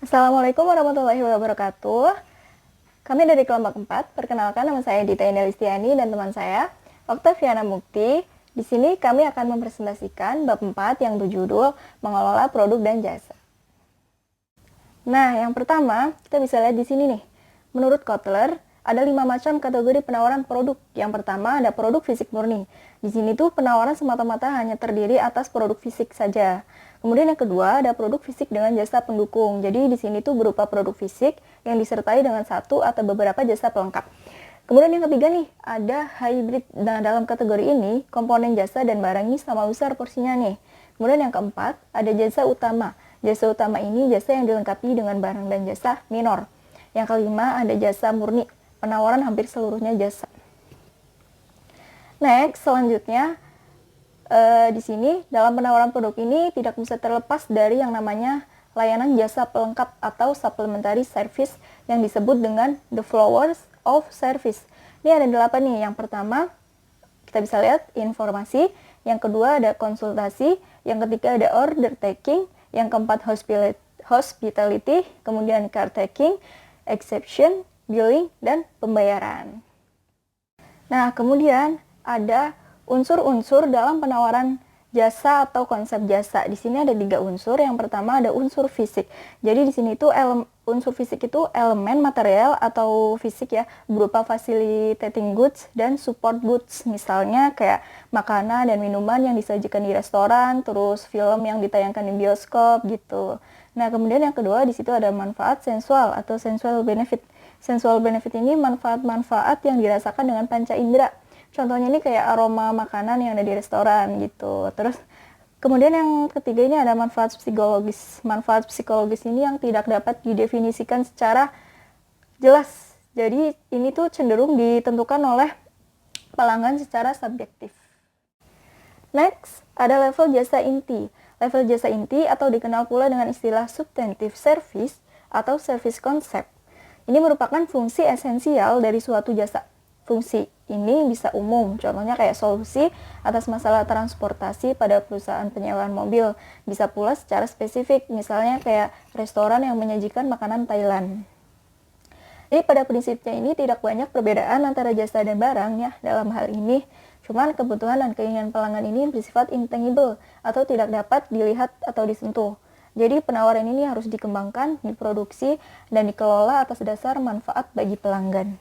Assalamualaikum warahmatullahi wabarakatuh. Kami dari kelompok 4. Perkenalkan, nama saya Dita Indah Listiani dan teman saya Oktaviana Mukti. Di sini kami akan mempresentasikan bab 4 yang berjudul mengelola produk dan jasa. Nah, yang pertama kita bisa lihat di sini nih. Menurut Kotler, ada 5 macam kategori penawaran produk. Yang pertama ada produk fisik murni. Di sini tuh penawaran semata-mata hanya terdiri atas produk fisik saja. Kemudian yang kedua ada produk fisik dengan jasa pendukung. Jadi di sini tuh berupa produk fisik yang disertai dengan satu atau beberapa jasa pelengkap. Kemudian yang ketiga nih, ada hybrid. Nah, dalam kategori ini, komponen jasa dan barang ini sama besar porsinya nih. Kemudian yang keempat, ada jasa utama. Jasa utama ini jasa yang dilengkapi dengan barang dan jasa minor. Yang kelima, ada jasa murni. Penawaran hampir seluruhnya jasa. Next, selanjutnya, di sini dalam penawaran produk ini tidak bisa terlepas dari yang namanya layanan jasa pelengkap atau supplementary service yang disebut dengan the flowers of service. Ini ada 8 nih. Yang pertama kita bisa lihat informasi, yang kedua ada konsultasi, yang ketiga ada order taking, yang keempat hospitality, kemudian caretaking, exception, billing, dan pembayaran. Nah, kemudian ada unsur-unsur dalam penawaran jasa atau konsep jasa. Di sini ada 3 unsur. Yang pertama ada unsur fisik. Jadi di sini tuh unsur fisik itu elemen material atau fisik ya, berupa facilitating goods dan support goods. Misalnya kayak makanan dan minuman yang disajikan di restoran, terus film yang ditayangkan di bioskop gitu. Nah, kemudian yang kedua di situ ada manfaat sensual atau sensual benefit. Sensual benefit ini manfaat-manfaat yang dirasakan dengan panca indera. Contohnya ini kayak aroma makanan yang ada di restoran gitu. Terus kemudian yang ketiga ini ada manfaat psikologis. Manfaat psikologis ini yang tidak dapat didefinisikan secara jelas. Jadi ini tuh cenderung ditentukan oleh pelanggan secara subjektif. Next, ada level jasa inti. Level jasa inti atau dikenal pula dengan istilah substantive service atau service concept. Ini merupakan fungsi esensial dari suatu jasa. Fungsi ini bisa umum, contohnya kayak solusi atas masalah transportasi pada perusahaan penyewaan mobil. Bisa pula secara spesifik, misalnya kayak restoran yang menyajikan makanan Thailand. Jadi pada prinsipnya ini tidak banyak perbedaan antara jasa dan barang ya dalam hal ini. Cuman kebutuhan dan keinginan pelanggan ini bersifat intangible atau tidak dapat dilihat atau disentuh. Jadi penawaran ini harus dikembangkan, diproduksi, dan dikelola atas dasar manfaat bagi pelanggan.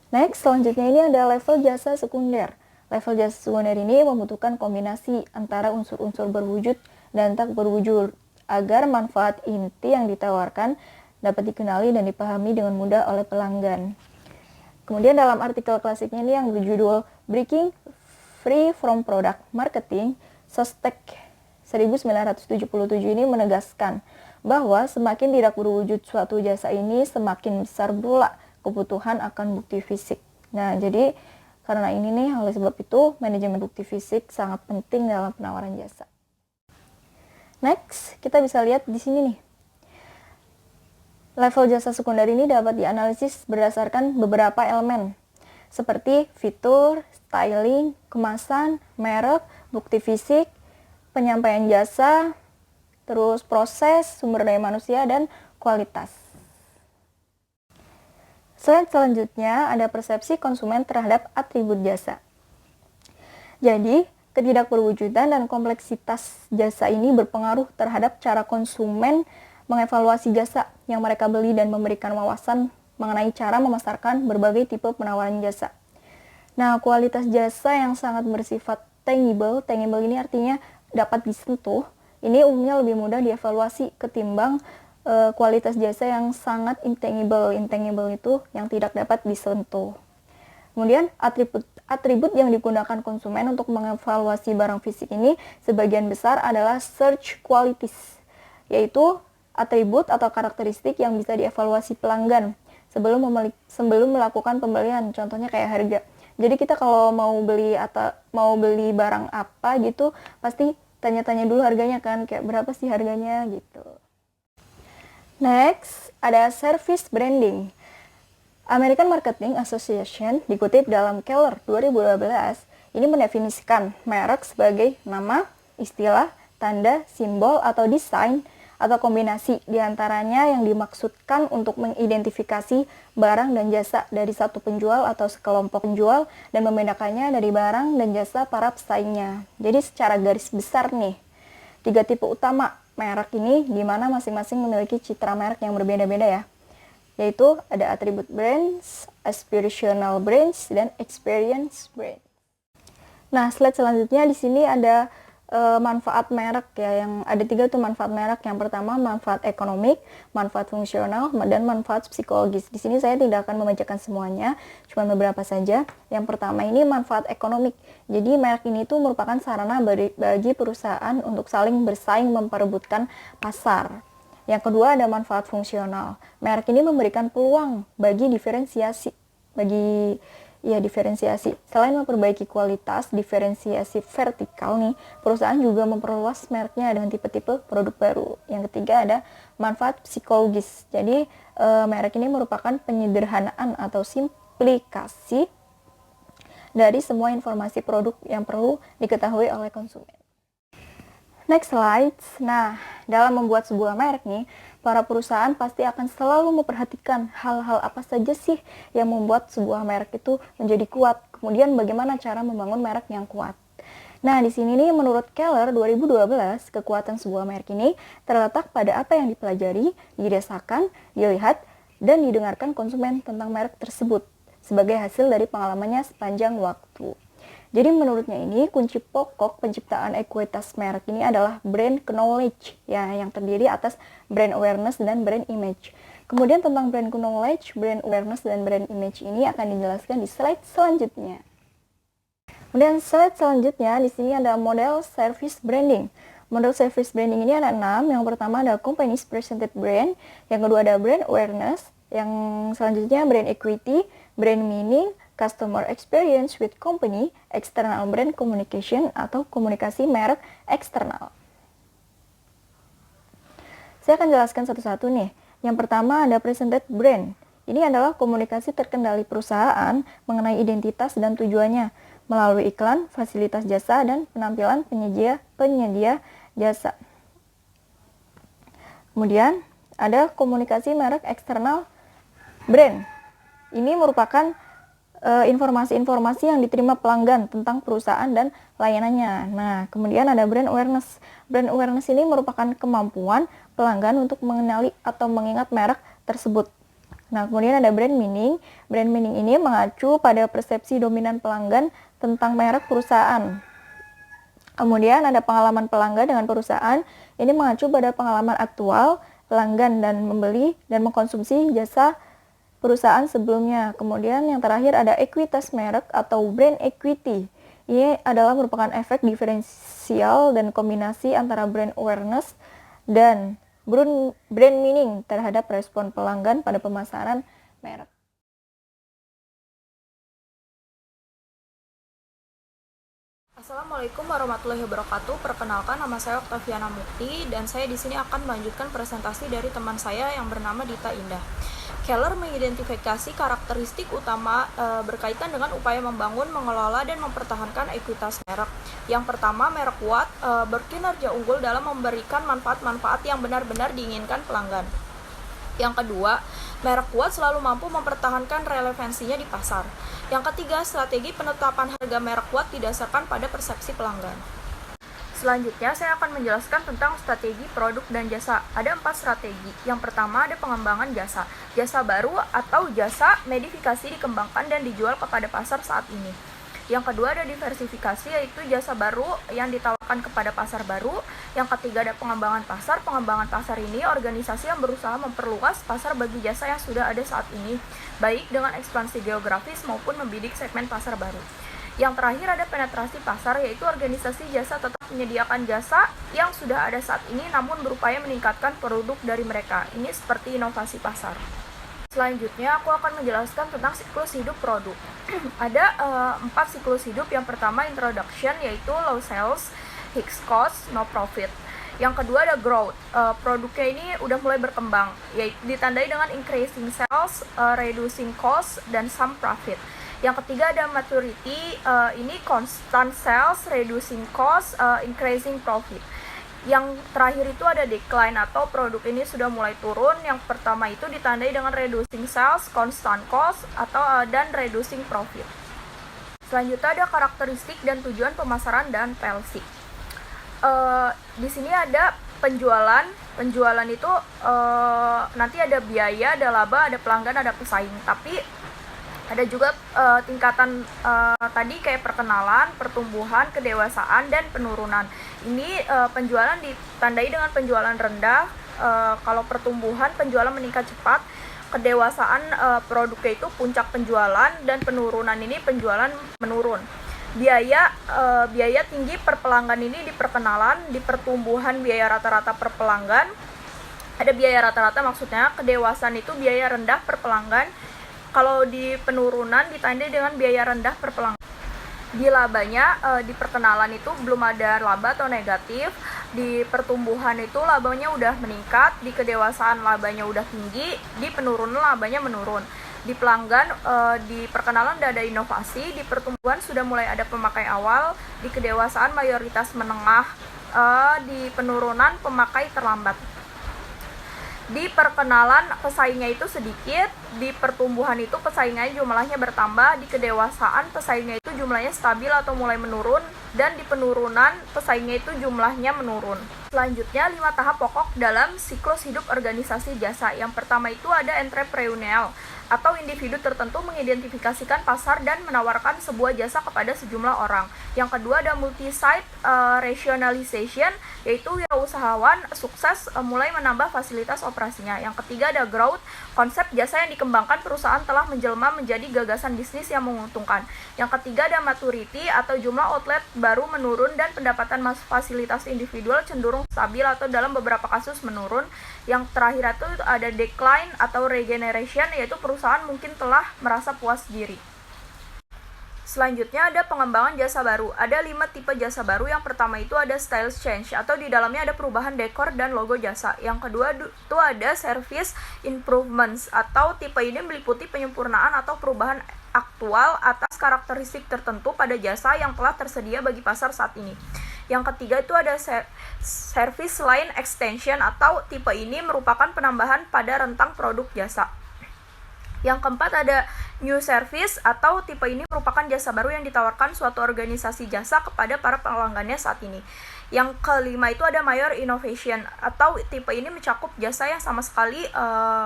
Next, selanjutnya ini ada level jasa sekunder. Level jasa sekunder ini membutuhkan kombinasi antara unsur-unsur berwujud dan tak berwujud agar manfaat inti yang ditawarkan dapat dikenali dan dipahami dengan mudah oleh pelanggan. Kemudian dalam artikel klasiknya ini yang berjudul Breaking Free from Product Marketing, Sostek 1977 ini menegaskan bahwa semakin tidak berwujud suatu jasa ini, semakin besar pula kebutuhan akan bukti fisik. Nah, jadi karena ini nih, oleh sebab itu manajemen bukti fisik sangat penting dalam penawaran jasa. Next, kita bisa lihat di sini nih. Level jasa sekunder ini dapat dianalisis berdasarkan beberapa elemen seperti fitur, styling, kemasan, merek, bukti fisik, penyampaian jasa, terus proses, sumber daya manusia, dan kualitas. Slide selanjutnya ada persepsi konsumen terhadap atribut jasa. Jadi, ketidakberwujudan dan kompleksitas jasa ini berpengaruh terhadap cara konsumen mengevaluasi jasa yang mereka beli dan memberikan wawasan mengenai cara memasarkan berbagai tipe penawaran jasa. Nah, kualitas jasa yang sangat bersifat tangible ini artinya dapat disentuh, ini umumnya lebih mudah dievaluasi ketimbang kualitas jasa yang sangat intangible. Intangible itu yang tidak dapat disentuh. Kemudian atribut yang digunakan konsumen untuk mengevaluasi barang fisik ini sebagian besar adalah search qualities, yaitu atribut atau karakteristik yang bisa dievaluasi pelanggan sebelum melakukan pembelian. Contohnya kayak harga. Jadi kita kalau mau beli barang apa gitu, pasti tanya-tanya dulu harganya kan, kayak berapa sih harganya gitu. Next, ada service branding. American Marketing Association dikutip dalam Keller 2012, ini mendefinisikan merek sebagai nama, istilah, tanda, simbol, atau desain atau kombinasi diantaranya yang dimaksudkan untuk mengidentifikasi barang dan jasa dari satu penjual atau sekelompok penjual dan membedakannya dari barang dan jasa para pesaingnya. Jadi secara garis besar nih, 3 tipe utama merek ini di mana masing-masing memiliki citra merek yang berbeda-beda ya. Yaitu ada atribut brands, aspirational brands, dan experience brand. Nah, slide selanjutnya di sini ada manfaat merek ya, yang ada 3 tuh manfaat merek. Yang pertama manfaat ekonomik, manfaat fungsional, dan manfaat psikologis. Di sini saya tidak akan membacakan semuanya, cuma beberapa saja. Yang pertama ini manfaat ekonomik. Jadi merek ini tuh merupakan sarana bagi perusahaan untuk saling bersaing memperebutkan pasar. Yang kedua ada manfaat fungsional. Merek ini memberikan peluang bagi diferensiasi. Selain memperbaiki kualitas, diferensiasi vertikal nih, perusahaan juga memperluas mereknya dengan tipe-tipe produk baru. Yang ketiga ada manfaat psikologis. Jadi merek ini merupakan penyederhanaan atau simplikasi dari semua informasi produk yang perlu diketahui oleh konsumen. Next slide. Nah, dalam membuat sebuah merek nih, para perusahaan pasti akan selalu memperhatikan hal-hal apa saja sih yang membuat sebuah merek itu menjadi kuat. Kemudian bagaimana cara membangun merek yang kuat. Nah, di sini nih menurut Keller 2012, kekuatan sebuah merek ini terletak pada apa yang dipelajari, dirasakan, dilihat, dan didengarkan konsumen tentang merek tersebut sebagai hasil dari pengalamannya sepanjang waktu. Jadi menurutnya ini kunci pokok penciptaan ekuitas merek ini adalah brand knowledge ya, yang terdiri atas brand awareness dan brand image. Kemudian tentang brand knowledge, brand awareness, dan brand image ini akan dijelaskan di slide selanjutnya. Kemudian slide selanjutnya di sini ada model service branding. Model service branding ini ada 6. Yang pertama ada company's presented brand, yang kedua ada brand awareness, yang selanjutnya brand equity, brand meaning, customer experience with company, external brand communication atau komunikasi merek eksternal. Saya akan jelaskan satu-satu nih. Yang pertama ada presented brand. Ini adalah komunikasi terkendali perusahaan mengenai identitas dan tujuannya melalui iklan, fasilitas jasa, dan penampilan penyedia jasa. Kemudian ada komunikasi merek eksternal brand. Ini merupakan informasi-informasi yang diterima pelanggan tentang perusahaan dan layanannya. Nah, kemudian ada brand awareness. Brand awareness ini merupakan kemampuan pelanggan untuk mengenali atau mengingat merek tersebut. Nah, kemudian ada brand meaning. Brand meaning ini mengacu pada persepsi dominan pelanggan tentang merek perusahaan. Kemudian ada pengalaman pelanggan dengan perusahaan. Ini mengacu pada pengalaman aktual pelanggan dan membeli dan mengkonsumsi jasa perusahaan sebelumnya. Kemudian yang terakhir ada ekuitas merek atau brand equity. Ini adalah merupakan efek diferensial dan kombinasi antara brand awareness dan brand meaning terhadap respon pelanggan pada pemasaran merek. Assalamualaikum warahmatullahi wabarakatuh. Perkenalkan, nama saya Oktaviana Mukti dan saya di sini akan melanjutkan presentasi dari teman saya yang bernama Dita Indah. Keller mengidentifikasi karakteristik utama berkaitan dengan upaya membangun, mengelola, dan mempertahankan ekuitas merek. Yang pertama, merek kuat berkinerja unggul dalam memberikan manfaat-manfaat yang benar-benar diinginkan pelanggan. Yang kedua, merek kuat selalu mampu mempertahankan relevansinya di pasar. Yang ketiga, strategi penetapan harga merek kuat didasarkan pada persepsi pelanggan. Selanjutnya, saya akan menjelaskan tentang strategi produk dan jasa. Ada 4 strategi. Yang pertama, ada pengembangan jasa. Jasa baru atau jasa modifikasi dikembangkan dan dijual kepada pasar saat ini. Yang kedua, ada diversifikasi, yaitu jasa baru yang ditawarkan kepada pasar baru. Yang ketiga, ada pengembangan pasar. Pengembangan pasar ini organisasi yang berusaha memperluas pasar bagi jasa yang sudah ada saat ini, baik dengan ekspansi geografis maupun membidik segmen pasar baru. Yang terakhir ada penetrasi pasar, yaitu organisasi jasa tetap menyediakan jasa yang sudah ada saat ini namun berupaya meningkatkan produk dari mereka. Ini seperti inovasi pasar. Selanjutnya aku akan menjelaskan tentang siklus hidup produk. Ada 4 siklus hidup. Yang pertama introduction, yaitu low sales, high cost, no profit. Yang kedua ada growth. Produknya ini udah mulai berkembang, yaitu ditandai dengan increasing sales, reducing cost, dan some profit. Yang ketiga ada maturity, ini constant sales, reducing cost, increasing profit. Yang terakhir itu ada decline atau produk ini sudah mulai turun. Yang pertama itu ditandai dengan reducing sales, constant cost, dan reducing profit. Selanjutnya ada karakteristik dan tujuan pemasaran dan PLC. Di sini ada penjualan. Penjualan itu nanti ada biaya, ada laba, ada pelanggan, ada pesaing. Tapi ada juga tingkatan tadi kayak perkenalan, pertumbuhan, kedewasaan, dan penurunan. Ini penjualan ditandai dengan penjualan rendah. Kalau pertumbuhan, penjualan meningkat cepat. Kedewasaan produknya itu puncak penjualan, dan penurunan ini penjualan menurun. Biaya tinggi per pelanggan ini di perkenalan, di pertumbuhan biaya rata-rata per pelanggan. Ada biaya rata-rata maksudnya, kedewasaan itu biaya rendah per pelanggan. Kalau di penurunan ditandai dengan biaya rendah per pelanggan. Di labanya, di perkenalan itu belum ada laba atau negatif. Di pertumbuhan itu labanya udah meningkat. Di kedewasaan labanya udah tinggi. Di penurunan labanya menurun. Di pelanggan, di perkenalan udah ada inovasi. Di pertumbuhan sudah mulai ada pemakai awal. Di kedewasaan mayoritas menengah. Di penurunan pemakai terlambat. Di perkenalan pesaingnya itu sedikit, di pertumbuhan itu pesaingnya jumlahnya bertambah, di kedewasaan pesaingnya itu jumlahnya stabil atau mulai menurun, dan di penurunan pesaingnya itu jumlahnya menurun. Selanjutnya 5 tahap pokok dalam siklus hidup organisasi jasa. Yang pertama itu ada entrepreneurial atau individu tertentu mengidentifikasikan pasar dan menawarkan sebuah jasa kepada sejumlah orang. Yang kedua ada multi-site rationalization, yaitu wirausahawan sukses mulai menambah fasilitas operasinya. Yang ketiga ada growth, konsep jasa yang dikembangkan perusahaan telah menjelma menjadi gagasan bisnis yang menguntungkan. Yang ketiga ada maturity atau jumlah outlet baru menurun dan pendapatan fasilitas individual cenderung stabil atau dalam beberapa kasus menurun. Yang terakhir itu ada decline atau regeneration, yaitu perusahaan mungkin telah merasa puas diri. Selanjutnya ada pengembangan jasa baru. Ada 5 tipe jasa baru. Yang pertama itu ada style change atau di dalamnya ada perubahan dekor dan logo jasa. Yang kedua itu ada service improvements atau tipe ini meliputi penyempurnaan atau perubahan aktual atas karakteristik tertentu pada jasa yang telah tersedia bagi pasar saat ini. Yang ketiga itu ada service line extension atau tipe ini merupakan penambahan pada rentang produk jasa. Yang keempat ada new service atau tipe ini merupakan jasa baru yang ditawarkan suatu organisasi jasa kepada para pelanggannya saat ini. Yang kelima itu ada major innovation atau tipe ini mencakup jasa yang sama sekali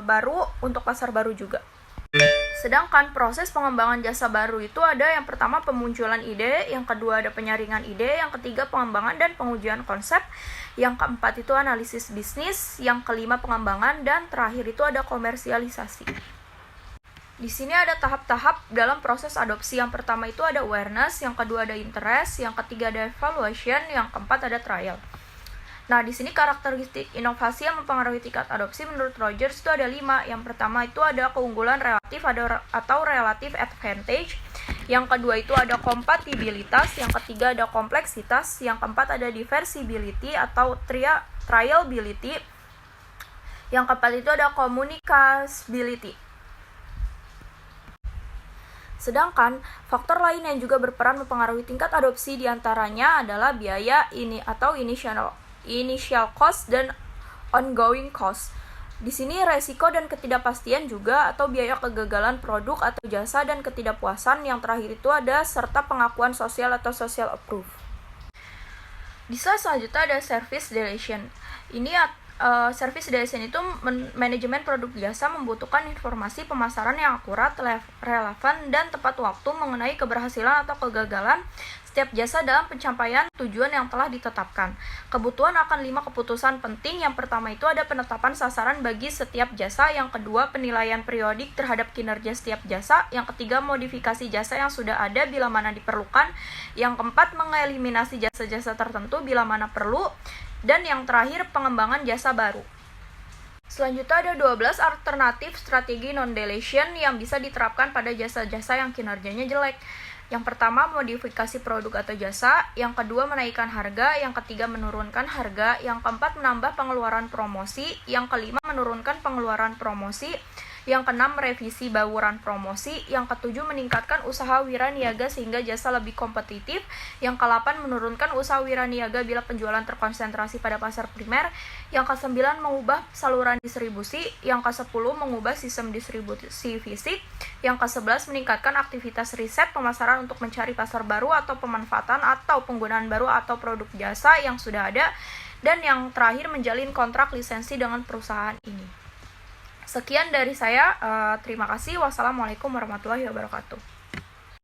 baru untuk pasar baru juga. Sedangkan proses pengembangan jasa baru itu ada yang pertama pemunculan ide, yang kedua ada penyaringan ide, yang ketiga pengembangan dan pengujian konsep, yang keempat itu analisis bisnis, yang kelima pengembangan, dan terakhir itu ada komersialisasi. Di sini ada tahap-tahap dalam proses adopsi. Yang pertama itu ada awareness, yang kedua ada interest, yang ketiga ada evaluation, yang keempat ada trial. Nah, di sini karakteristik inovasi yang mempengaruhi tingkat adopsi menurut Rogers itu ada 5. Yang pertama itu ada keunggulan relatif atau relative advantage. Yang kedua itu ada kompatibilitas, yang ketiga ada kompleksitas, yang keempat ada diversibility atau trialability. Yang keempat itu ada communicability. Sedangkan faktor lain yang juga berperan mempengaruhi tingkat adopsi diantaranya adalah biaya ini atau initial cost dan ongoing cost. Di sini resiko dan ketidakpastian juga atau biaya kegagalan produk atau jasa dan ketidakpuasan. Yang terakhir itu ada serta pengakuan sosial atau social approve. Di slide selanjutnya ada service delegation. Ini service delegation itu manajemen produk jasa membutuhkan informasi pemasaran yang akurat, relevan, dan tepat waktu mengenai keberhasilan atau kegagalan setiap jasa dalam pencapaian tujuan yang telah ditetapkan. Kebutuhan akan 5 keputusan penting. Yang pertama itu ada penetapan sasaran bagi setiap jasa. Yang kedua penilaian periodik terhadap kinerja setiap jasa. Yang ketiga modifikasi jasa yang sudah ada bila mana diperlukan. Yang keempat mengeliminasi jasa-jasa tertentu bila mana perlu. Dan yang terakhir pengembangan jasa baru. Selanjutnya ada 12 alternatif strategi non-deletion yang bisa diterapkan pada jasa-jasa yang kinerjanya jelek. Yang pertama, modifikasi produk atau jasa. Yang kedua, menaikkan harga. Yang ketiga, menurunkan harga. Yang keempat, menambah pengeluaran promosi. Yang kelima, menurunkan pengeluaran promosi. Yang keenam, merevisi bauran promosi. Yang ketujuh, meningkatkan usaha wiraniaga sehingga jasa lebih kompetitif. Yang kedelapan, menurunkan usaha wiraniaga bila penjualan terkonsentrasi pada pasar primer. Yang kesembilan, mengubah saluran distribusi. Yang kesepuluh, mengubah sistem distribusi fisik. Yang kesebelas, meningkatkan aktivitas riset pemasaran untuk mencari pasar baru atau pemanfaatan atau penggunaan baru atau produk jasa yang sudah ada. Dan yang terakhir, menjalin kontrak lisensi dengan perusahaan ini. Sekian dari saya, terima kasih. Wassalamualaikum warahmatullahi wabarakatuh.